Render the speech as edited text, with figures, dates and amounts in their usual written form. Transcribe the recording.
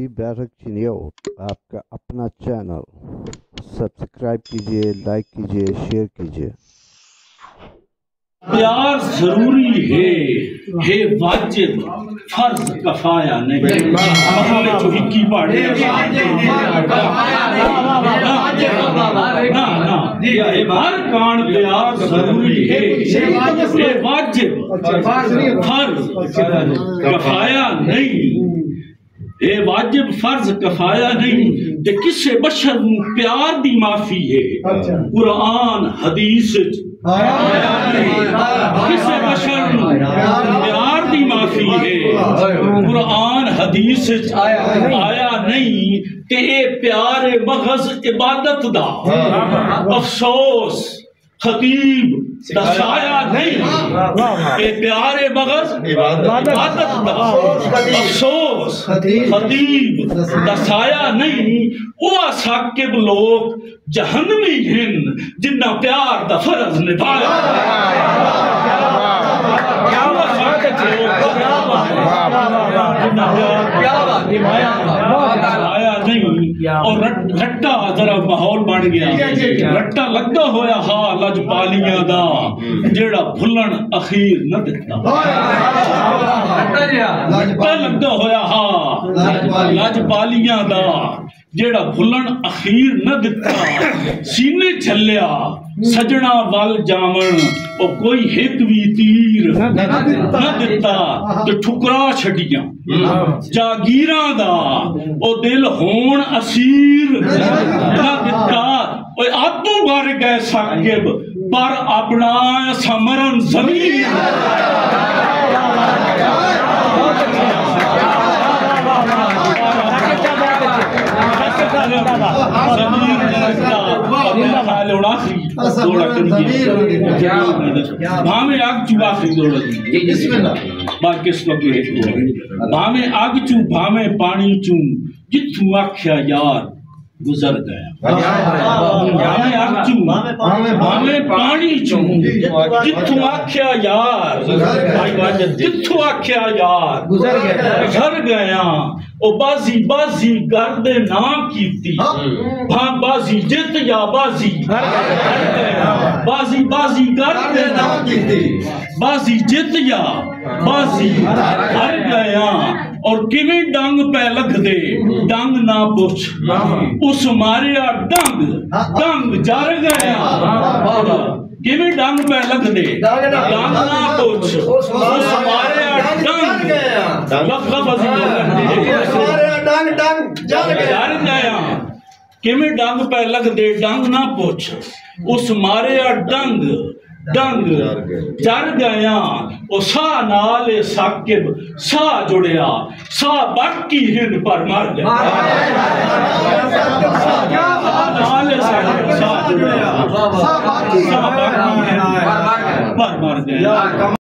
Ali barrack चिनियो आपका अपना channel. Subscribe कीजिए, लाइक कीजिए, शेयर कीजिए। प्यार जरूरी है वाजिब फर्ज कफाया नहीं। महल्ले जो हिक्की पाड़े हर कान प्यार जरूरी है वाजिब फर्ज कफाया नहीं। ए वाजिब फर्ज कफाया नहीं ते किसे बशर नूं प्यार दी माफी है। कुरान हदीस किसे बशर नूं प्यार दी माफी है। कुरान हदीस आया नहीं ते ए प्यार मगज इबादत दा अफसोस खतीब दसाया नहीं। ए प्यारे मगज इबादत दा अफसोस खतीब दसाया नहीं। वो साकिब लोग जहन्नमी हिन जिन्ना प्यार दा फर्ज निभाया। और रट्टा जरा माहौल बन गया। रट्टा लगा होया हा लजपालियां दा जेड़ा भुलन अखीर न दिता। रट्टा लगा होया हा लजपालियां दा जेड़ा भुलन अखीर न दिता। सीने छलिया सजना वल जावन ओ कोई हिक भी तीर न दिता ते ठुकरा छड़ियां जागीरां दा ओ दिल होण असीर न दिता। ओए आदू मर गए साकिब पर अपना समरन जमीन। भावे आग चू आखिरी भावे आग चू भावे पानी चू जिथू आख्या यार गुजर गया। भावे आग चू भावे पानी चू जिथू आख्या यार जिथू आख्या यार गुजर गया। ओ बाजी बाजी करदे नाम कीती भां बाजी जित या बाजी बाजी बाजी करदे नाम कीती बाजी जित या बाजी हर गया। और किवें डंग पे लग दे डंग ना पुछ उस मारिया डंग डंग जर गया। किवें डंग पे लग दे डंग ना पुछ उस मारिया डंग जर गया। किवें डंग पे लग दे डंग ना पुछ उस मारिया डंग डंग जर गया। ओ सा नाल साकिब सा जुड़िया सा बाकी हिंद पर मर गया। नाल साकिब सा जुड़िया सा बाकी हिंद पर मर गया।